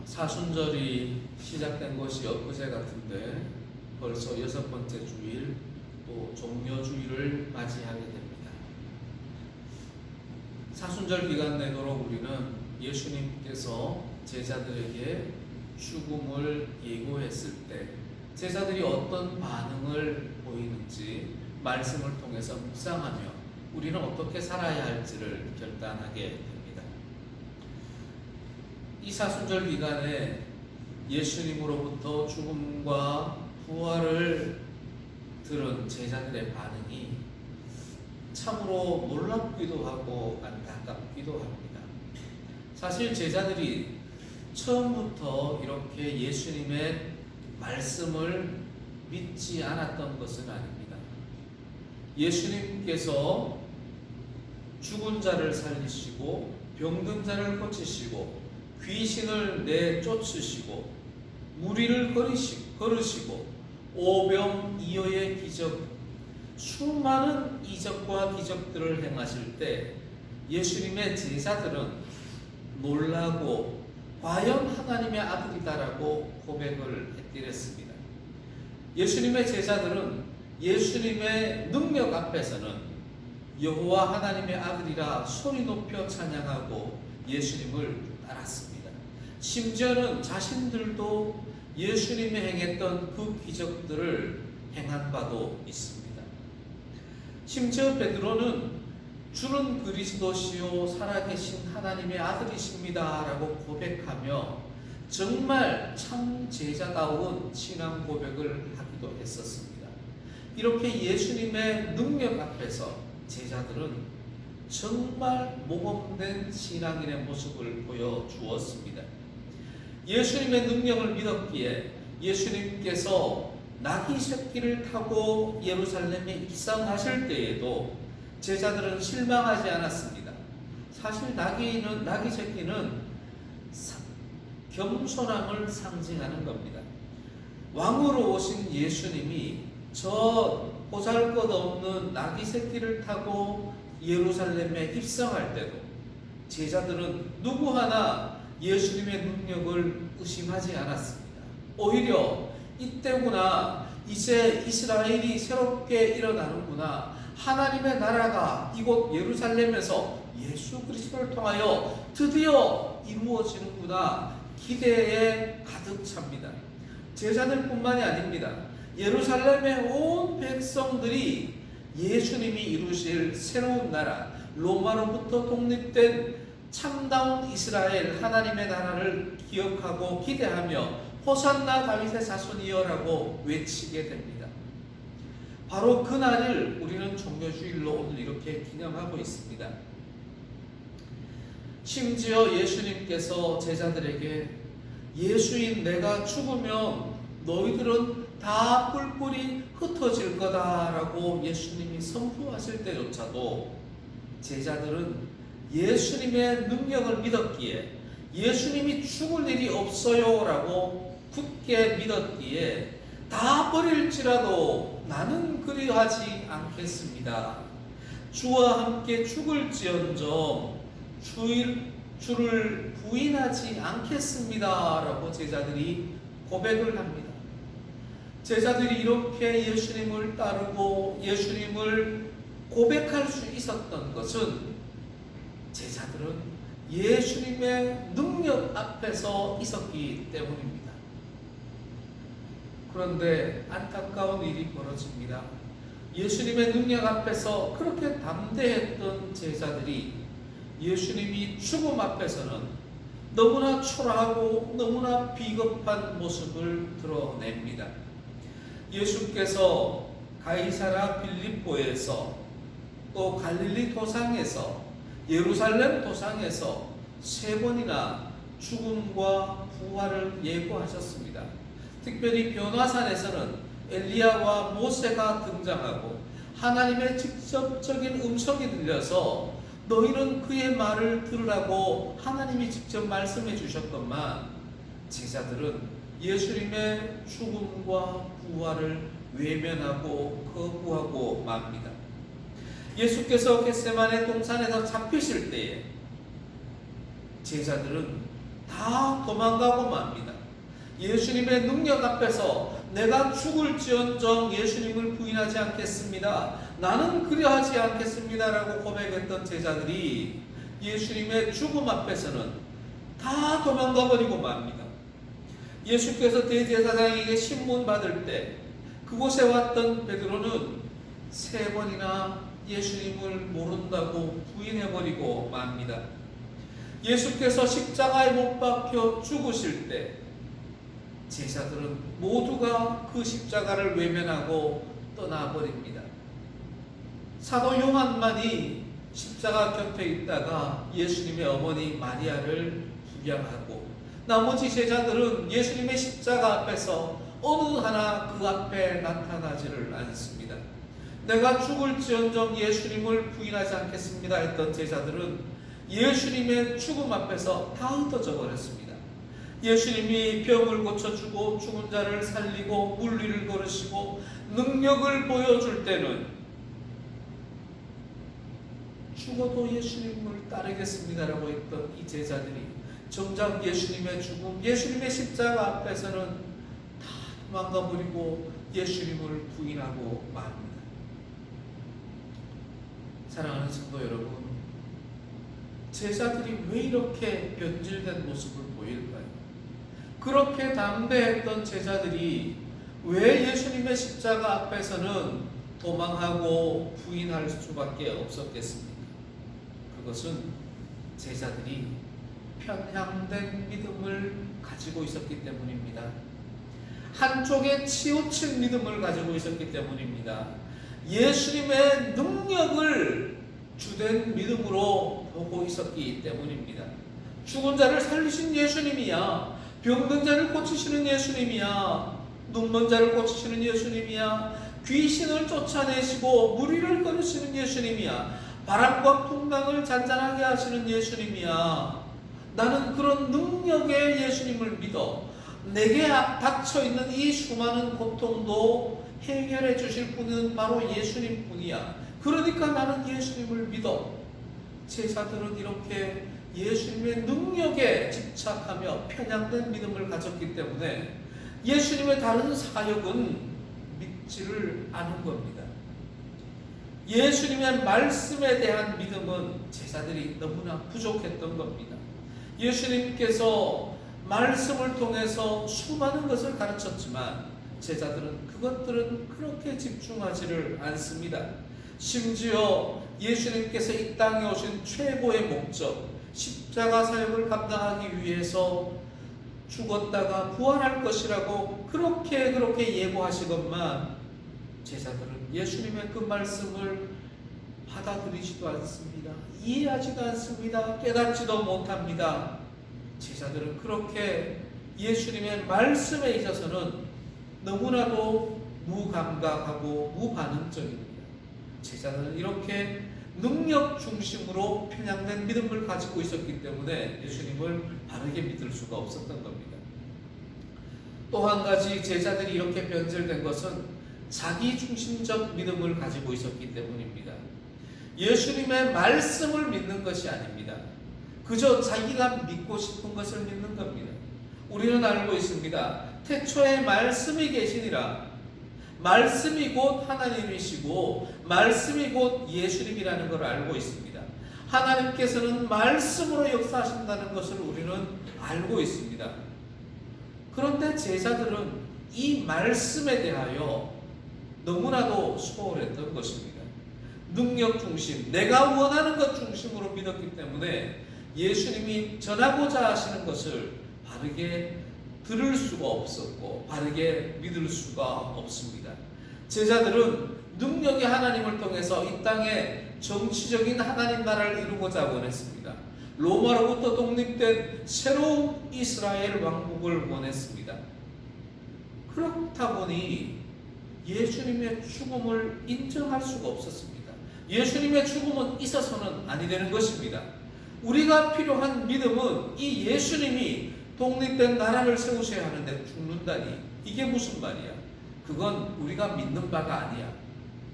사순절이 시작된 것이 엊그제 같은데 벌써 6번째 주일, 또 종려주일을 맞이하게 됩니다. 사순절 기간 내도록 우리는 예수님께서 제자들에게 죽음을 예고했을 때 제자들이 어떤 반응을 보이는지 말씀을 통해서 묵상하며 우리는 어떻게 살아야 할지를 결단하게 됩니다. 이 사순절 기간에 예수님으로부터 죽음과 부활을 들은 제자들의 반응이 참으로 놀랍기도 하고 안타깝기도 합니다. 사실 제자들이 처음부터 이렇게 예수님의 말씀을 믿지 않았던 것은 아닙니다. 예수님께서 죽은 자를 살리시고 병든 자를 고치시고 귀신을 내쫓으시고 무리를 걸으시고 오병이어의 기적, 수많은 이적과 기적들을 행하실 때 예수님의 제자들은 놀라고 과연 하나님의 아들이다라고 고백을 했더랬습니다. 예수님의 제자들은 예수님의 능력 앞에서는 여호와 하나님의 아들이라 소리 높여 찬양하고 예수님을 따랐습니다. 심지어는 자신들도 예수님이 행했던 그 기적들을 행한 바도 있습니다. 심지어 베드로는 주는 그리스도시요 살아계신 하나님의 아들이십니다 라고 고백하며 정말 참 제자다운 신앙 고백을 하기도 했었습니다. 이렇게 예수님의 능력 앞에서 제자들은 정말 모범된 신앙인의 모습을 보여주었습니다. 예수님의 능력을 믿었기에 예수님께서 나귀 새끼를 타고 예루살렘에 입성하실 때에도 제자들은 실망하지 않았습니다. 사실 나귀 새끼는 겸손함을 상징하는 겁니다. 왕으로 오신 예수님이 저 보잘것없는 나귀 새끼를 타고 예루살렘에 입성할 때도 제자들은 누구 하나 예수님의 능력을 의심하지 않았습니다. 오히려 이때구나, 이제 이스라엘이 새롭게 일어나는구나, 하나님의 나라가 이곳 예루살렘에서 예수 그리스도를 통하여 드디어 이루어지는구나 기대에 가득 찹니다. 제자들뿐만이 아닙니다. 예루살렘의 온 백성들이 예수님이 이루실 새로운 나라, 로마로부터 독립된 참다운 이스라엘 하나님의 나라를 기억하고 기대하며 호산나 다윗의 자손이여라고 외치게 됩니다. 바로 그 날을 우리는 종려주일로 오늘 이렇게 기념하고 있습니다. 심지어 예수님께서 제자들에게 예수인 내가 죽으면 너희들은 다 뿔뿔이 흩어질 거다라고 예수님이 선포하실 때조차도 제자들은 예수님의 능력을 믿었기에 예수님이 죽을 일이 없어요 라고 굳게 믿었기에 다 버릴지라도 나는 그리하지 않겠습니다. 주와 함께 죽을지언정 주를 부인하지 않겠습니다 라고 제자들이 고백을 합니다. 제자들이 이렇게 예수님을 따르고 예수님을 고백할 수 있었던 것은 제자들은 예수님의 능력 앞에서 있었기 때문입니다. 그런데 안타까운 일이 벌어집니다. 예수님의 능력 앞에서 그렇게 담대했던 제자들이 예수님이 죽음 앞에서는 너무나 초라하고 너무나 비겁한 모습을 드러냅니다. 예수께서 가이사라 빌립보에서 또 갈릴리 도상에서 예루살렘 도상에서 3번이나 죽음과 부활을 예고하셨습니다. 특별히 변화산에서는 엘리야와 모세가 등장하고 하나님의 직접적인 음성이 들려서 너희는 그의 말을 들으라고 하나님이 직접 말씀해 주셨건만 제자들은 예수님의 죽음과 부활을 외면하고 거부하고 맙니다. 예수께서 겟세마네 동산에서 잡히실 때에 제자들은 다 도망가고 맙니다. 예수님의 능력 앞에서 내가 죽을지언정 예수님을 부인하지 않겠습니다. 나는 그리하지 않겠습니다라고 고백했던 제자들이 예수님의 죽음 앞에서는 다 도망가 버리고 맙니다. 예수께서 대제사장에게 신문 받을 때 그곳에 왔던 베드로는 3번이나 예수님을 모른다고 부인해버리고 맙니다. 예수께서 십자가에 못 박혀 죽으실 때 제자들은 모두가 그 십자가를 외면하고 떠나버립니다. 사도 요한만이 십자가 곁에 있다가 예수님의 어머니 마리아를 구경하고 나머지 제자들은 예수님의 십자가 앞에서 어느 하나 그 앞에 나타나지를 않습니다. 내가 죽을지언정 예수님을 부인하지 않겠습니다 했던 제자들은 예수님의 죽음 앞에서 다 흩어져 버렸습니다. 예수님이 병을 고쳐주고 죽은 자를 살리고 물리를 걸으시고 능력을 보여줄 때는 죽어도 예수님을 따르겠습니다라고 했던 이 제자들이 정작 예수님의 죽음, 예수님의 십자가 앞에서는 다 도망가버리고 예수님을 부인하고 맙니다. 사랑하는 성도 여러분, 제자들이 왜 이렇게 변질된 모습을 보일까요? 그렇게 담대했던 제자들이 왜 예수님의 십자가 앞에서는 도망하고 부인할 수밖에 없었겠습니까? 그것은 제자들이 편향된 믿음을 가지고 있었기 때문입니다. 한쪽에 치우친 믿음을 가지고 있었기 때문입니다. 예수님의 능력을 주된 믿음으로 보고 있었기 때문입니다. 죽은 자를 살리신 예수님이야, 병든 자를 고치시는 예수님이야, 눈먼 자를 고치시는 예수님이야, 귀신을 쫓아내시고 무리를 걸으시는 예수님이야, 바람과 풍랑을 잔잔하게 하시는 예수님이야. 나는 그런 능력의 예수님을 믿어 내게 닥쳐있는 이 수많은 고통도 해결해 주실 분은 바로 예수님 뿐이야. 그러니까 나는 예수님을 믿어. 제자들은 이렇게 예수님의 능력에 집착하며 편향된 믿음을 가졌기 때문에 예수님의 다른 사역은 믿지를 않은 겁니다. 예수님의 말씀에 대한 믿음은 제자들이 너무나 부족했던 겁니다. 예수님께서 말씀을 통해서 수많은 것을 가르쳤지만 제자들은 그것들은 그렇게 집중하지를 않습니다. 심지어 예수님께서 이 땅에 오신 최고의 목적, 십자가 사역을 감당하기 위해서 죽었다가 부활할 것이라고 그렇게 예고하시건만 제자들은 예수님의 그 말씀을 받아들이지도 않습니다. 이해하지도 않습니다. 깨닫지도 못합니다. 제자들은 그렇게 예수님의 말씀에 있어서는 너무나도 무감각하고 무반응적입니다. 제자들은 이렇게 능력 중심으로 편향된 믿음을 가지고 있었기 때문에 예수님을 바르게 믿을 수가 없었던 겁니다. 또 한 가지 제자들이 이렇게 변질된 것은 자기 중심적 믿음을 가지고 있었기 때문입니다. 예수님의 말씀을 믿는 것이 아닙니다. 그저 자기가 믿고 싶은 것을 믿는 겁니다. 우리는 알고 있습니다. 태초에 말씀이 계시니라. 말씀이 곧 하나님이시고 말씀이 곧 예수님이라는 걸 알고 있습니다. 하나님께서는 말씀으로 역사하신다는 것을 우리는 알고 있습니다. 그런데 제자들은 이 말씀에 대하여 너무나도 소홀했던 것입니다. 능력 중심, 내가 원하는 것 중심으로 믿었기 때문에 예수님이 전하고자 하시는 것을 바르게 들을 수가 없었고 바르게 믿을 수가 없습니다. 제자들은 능력의 하나님을 통해서 이 땅에 정치적인 하나님 나라를 이루고자 원했습니다. 로마로부터 독립된 새로운 이스라엘 왕국을 원했습니다. 그렇다 보니 예수님의 죽음을 인정할 수가 없었습니다. 예수님의 죽음은 있어서는 아니 되는 것입니다. 우리가 필요한 믿음은 이 예수님이 독립된 나라를 세우셔야 하는데 죽는다니 이게 무슨 말이야? 그건 우리가 믿는 바가 아니야.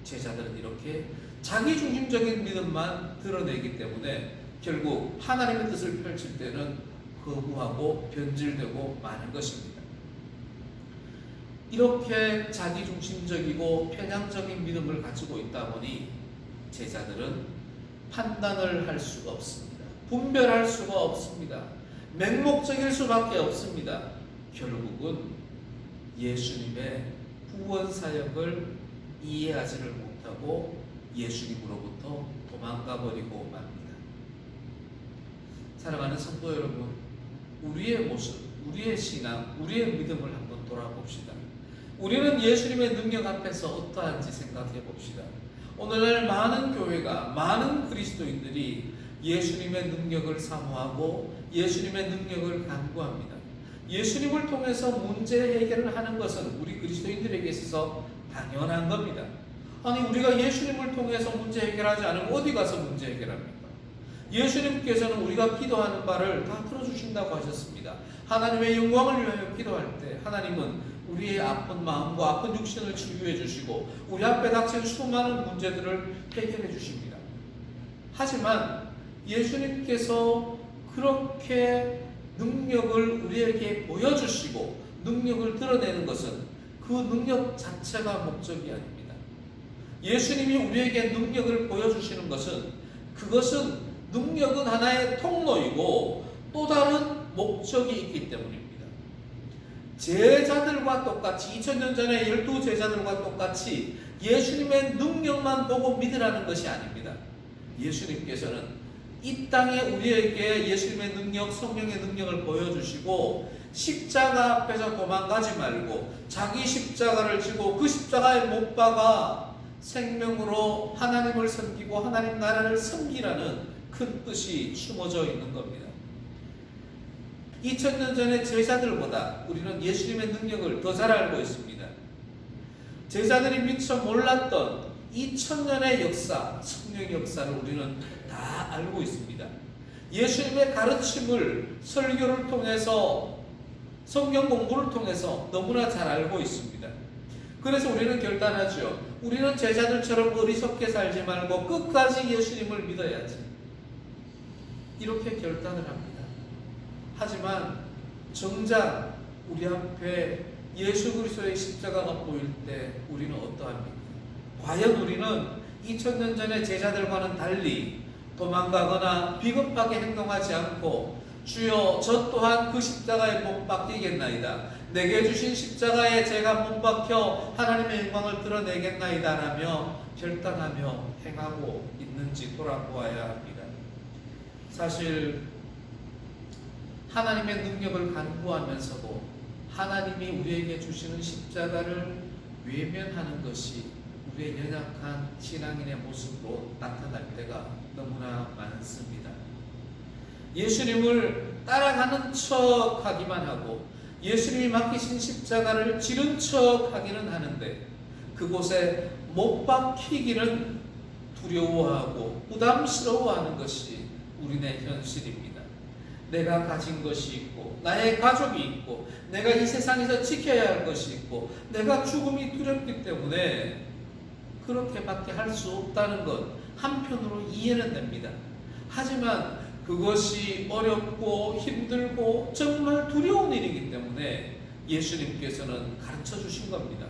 제자들은 이렇게 자기중심적인 믿음만 드러내기 때문에 결국 하나님의 뜻을 펼칠 때는 거부하고 변질되고 마는 것입니다. 이렇게 자기중심적이고 편향적인 믿음을 가지고 있다 보니 제자들은 판단을 할 수가 없습니다. 분별할 수가 없습니다. 맹목적일 수밖에 없습니다. 결국은 예수님의 구원 사역을 이해하지를 못하고 예수님으로부터 도망가 버리고 맙니다. 사랑하는 성도 여러분, 우리의 모습, 우리의 신앙, 우리의 믿음을 한번 돌아봅시다. 우리는 예수님의 능력 앞에서 어떠한지 생각해 봅시다. 오늘날 많은 교회가, 많은 그리스도인들이 예수님의 능력을 사모하고 예수님의 능력을 간구합니다. 예수님을 통해서 문제 해결을 하는 것은 우리 그리스도인들에게 있어서 당연한 겁니다. 아니, 우리가 예수님을 통해서 문제 해결하지 않으면 어디 가서 문제 해결합니까? 예수님께서는 우리가 기도하는 바를 다 들어주신다고 하셨습니다. 하나님의 영광을 위하여 기도할 때 하나님은 우리의 아픈 마음과 아픈 육신을 치유해 주시고 우리 앞에 닥친 수많은 문제들을 해결해 주십니다. 하지만 예수님께서 그렇게 능력을 우리에게 보여주시고 능력을 드러내는 것은 그 능력 자체가 목적이 아닙니다. 예수님이 우리에게 능력을 보여주시는 것은 그것은 능력은 하나의 통로이고 또 다른 목적이 있기 때문입니다. 제자들과 똑같이 2000년 전에 12제자들과 똑같이 예수님의 능력만 보고 믿으라는 것이 아닙니다. 예수님께서는 이 땅에 우리에게 예수님의 능력, 성령의 능력을 보여주시고 십자가 앞에서 도망가지 말고 자기 십자가를 지고 그 십자가에 못 박아 생명으로 하나님을 섬기고 하나님 나라를 섬기라는 큰 뜻이 숨어져 있는 겁니다. 2000년 전의 제자들보다 우리는 예수님의 능력을 더 잘 알고 있습니다. 제자들이 미처 몰랐던 2000년의 역사, 성령의 역사를 우리는 다 알고 있습니다. 예수님의 가르침을 설교를 통해서 성경 공부를 통해서 너무나 잘 알고 있습니다. 그래서 우리는 결단하죠. 우리는 제자들처럼 어리석게 살지 말고 끝까지 예수님을 믿어야지. 이렇게 결단을 합니다. 하지만 정작 우리 앞에 예수 그리스도의 십자가가 보일 때 우리는 어떠합니까? 과연 우리는 2000년 전의 제자들과는 달리 도망가거나 비겁하게 행동하지 않고 주여 저 또한 그 십자가에 못 박히겠나이다. 내게 주신 십자가에 제가 못 박혀 하나님의 영광을 드러내겠나이다 라며 결단하며 행하고 있는지 돌아보아야 합니다. 사실 하나님의 능력을 간구하면서도 하나님이 우리에게 주시는 십자가를 외면하는 것이 우리의 연약한 신앙인의 모습으로 나타날 때가 너무나 많습니다. 예수님을 따라가는 척 하기만 하고 예수님이 맡기신 십자가를 지른 척 하기는 하는데 그곳에 못 박히기는 두려워하고 부담스러워하는 것이 우리의 현실입니다. 내가 가진 것이 있고 나의 가족이 있고 내가 이 세상에서 지켜야 할 것이 있고 내가 죽음이 두렵기 때문에 그렇게밖에 할 수 없다는 것 한편으로 이해는 됩니다. 하지만 그것이 어렵고 힘들고 정말 두려운 일이기 때문에 예수님께서는 가르쳐 주신 겁니다.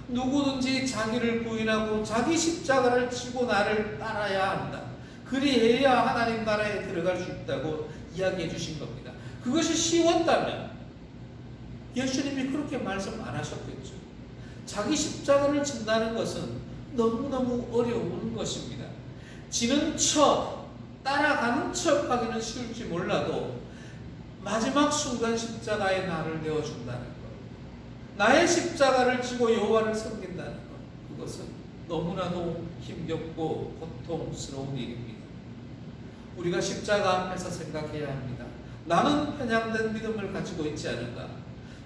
누구든지 자기를 부인하고 자기 십자가를 지고 나를 따라야 한다. 그리해야 하나님 나라에 들어갈 수 있다고 이야기해 주신 겁니다. 그것이 쉬웠다면 예수님이 그렇게 말씀 안 하셨겠죠. 자기 십자가를 진다는 것은 너무너무 어려운 것입니다. 지는 척, 따라가는 척 하기는 쉬울지 몰라도 마지막 순간 십자가에 나를 내어준다는 것, 나의 십자가를 지고 여호와를 섬긴다는 것, 그것은 너무나도 힘겹고 고통스러운 일입니다. 우리가 십자가 앞에서 생각해야 합니다. 나는 편향된 믿음을 가지고 있지 않은가?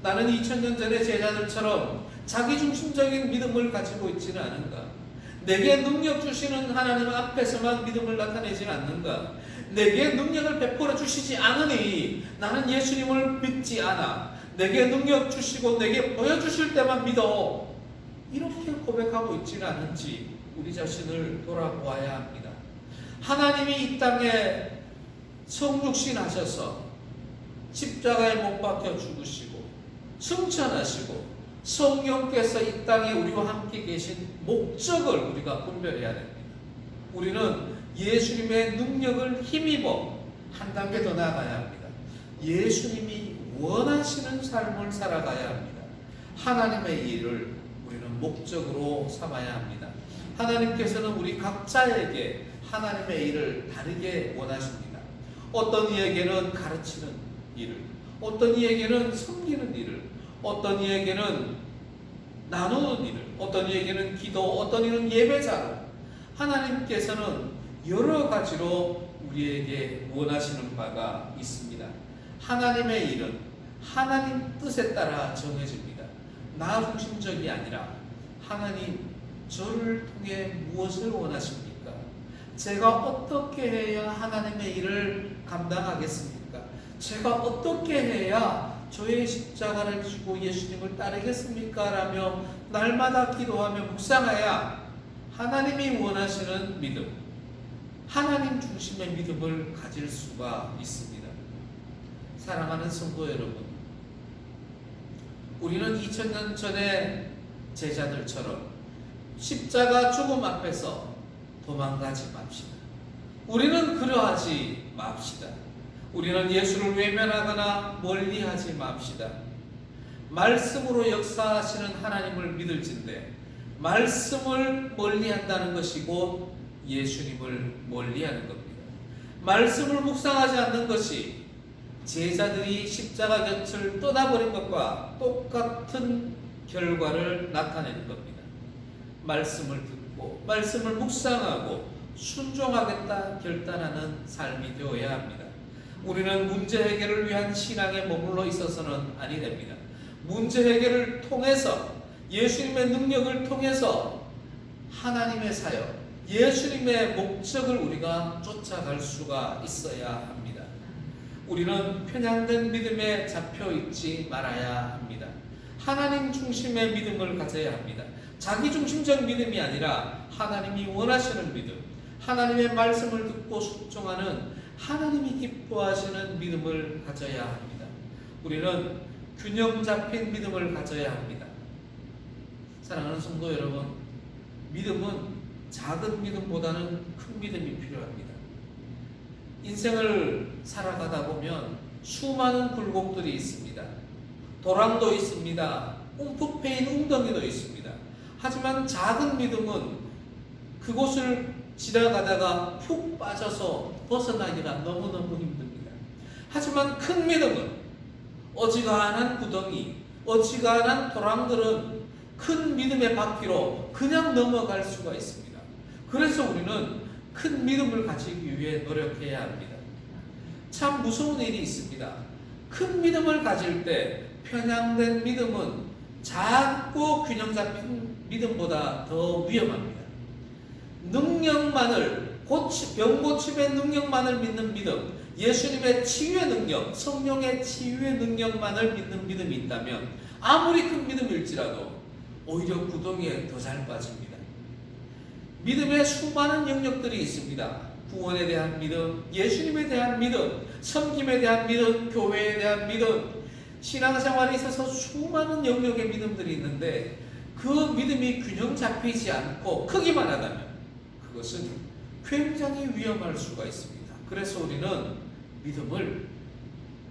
나는 2000년 전의 제자들처럼 자기중심적인 믿음을 가지고 있지는 않은가? 내게 능력 주시는 하나님 앞에서만 믿음을 나타내지 않는가? 내게 능력을 베풀어 주시지 않으니 나는 예수님을 믿지 않아. 내게 능력 주시고 내게 보여주실 때만 믿어. 이렇게 고백하고 있지는 않은지 우리 자신을 돌아보아야 합니다. 하나님이 이 땅에 성육신 하셔서 십자가에 못 박혀 죽으시고 승천하시고 성령께서 이 땅에 우리와 함께 계신 목적을 우리가 분별해야 됩니다. 우리는 예수님의 능력을 힘입어 한 단계 더 나아가야 합니다. 예수님이 원하시는 삶을 살아가야 합니다. 하나님의 일을 우리는 목적으로 삼아야 합니다. 하나님께서는 우리 각자에게 하나님의 일을 다르게 원하십니다. 어떤 이에게는 가르치는 일을, 어떤 이에게는 섬기는 일을, 어떤 이에게는 나누는 일을, 어떤 이에게는 기도, 어떤 이는 예배자로, 하나님께서는 여러 가지로 우리에게 원하시는 바가 있습니다. 하나님의 일은 하나님 뜻에 따라 정해집니다. 나 중심적이 아니라 하나님 저를 통해 무엇을 원하십니까? 제가 어떻게 해야 하나님의 일을 감당하겠습니까? 제가 어떻게 해야 저의 십자가를 지고 예수님을 따르겠습니까? 라며 날마다 기도하며 묵상해야 하나님이 원하시는 믿음, 하나님 중심의 믿음을 가질 수가 있습니다. 사랑하는 성도 여러분, 우리는 2000년 전의 제자들처럼 십자가 죽음 앞에서 도망가지 맙시다. 우리는 그러하지 맙시다. 우리는 예수를 외면하거나 멀리하지 맙시다. 말씀으로 역사하시는 하나님을 믿을진데 말씀을 멀리한다는 것이 곧 예수님을 멀리하는 겁니다. 말씀을 묵상하지 않는 것이 제자들이 십자가 곁을 떠나버린 것과 똑같은 결과를 나타내는 겁니다. 말씀을 듣고 말씀을 묵상하고 순종하겠다 결단하는 삶이 되어야 합니다. 우리는 문제 해결을 위한 신앙에 머물러 있어서는 아니 됩니다. 문제 해결을 통해서 예수님의 능력을 통해서 하나님의 사역, 예수님의 목적을 우리가 쫓아갈 수가 있어야 합니다. 우리는 편향된 믿음에 잡혀 있지 말아야 합니다. 하나님 중심의 믿음을 가져야 합니다. 자기 중심적 믿음이 아니라 하나님이 원하시는 믿음, 하나님의 말씀을 듣고 순종하는 하나님이 기뻐하시는 믿음을 가져야 합니다. 우리는 균형 잡힌 믿음을 가져야 합니다. 사랑하는 성도 여러분, 믿음은 작은 믿음보다는 큰 믿음이 필요합니다. 인생을 살아가다 보면 수많은 굴곡들이 있습니다. 도랑도 있습니다. 움푹 패인 웅덩이도 있습니다. 하지만 작은 믿음은 그곳을 지나가다가 푹 빠져서 벗어나기가 너무너무 힘듭니다. 하지만 큰 믿음은 어지간한 구덩이, 어지간한 도랑들은 큰 믿음의 바퀴로 그냥 넘어갈 수가 있습니다. 그래서 우리는 큰 믿음을 가지기 위해 노력해야 합니다. 참 무서운 일이 있습니다. 큰 믿음을 가질 때 편향된 믿음은 작고 균형 잡힌 믿음보다 더 위험합니다. 능력만을, 병 고침의 능력만을 믿는 믿음, 예수님의 치유의 능력, 성령의 치유의 능력만을 믿는 믿음이 있다면 아무리 큰 믿음일지라도 오히려 구덩이에 더 잘 빠집니다. 믿음의 수많은 영역들이 있습니다. 구원에 대한 믿음, 예수님에 대한 믿음, 섬김에 대한 믿음, 교회에 대한 믿음, 신앙생활에 있어서 수많은 영역의 믿음들이 있는데 그 믿음이 균형 잡히지 않고 크기만 하다면 그것은 굉장히 위험할 수가 있습니다. 그래서 우리는 믿음을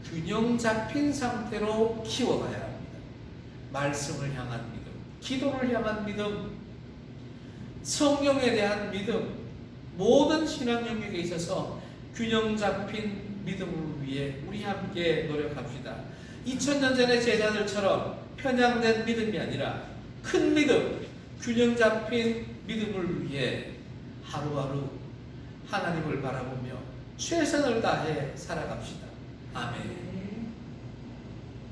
균형 잡힌 상태로 키워가야 합니다. 말씀을 향한 믿음, 기도를 향한 믿음, 성령에 대한 믿음, 모든 신앙 영역에 있어서 균형 잡힌 믿음을 위해 우리 함께 노력합시다. 2000년 전의 제자들처럼 편향된 믿음이 아니라 큰 믿음, 균형 잡힌 믿음을 위해 하루하루 하나님을 바라보며 최선을 다해 살아갑시다. 아멘.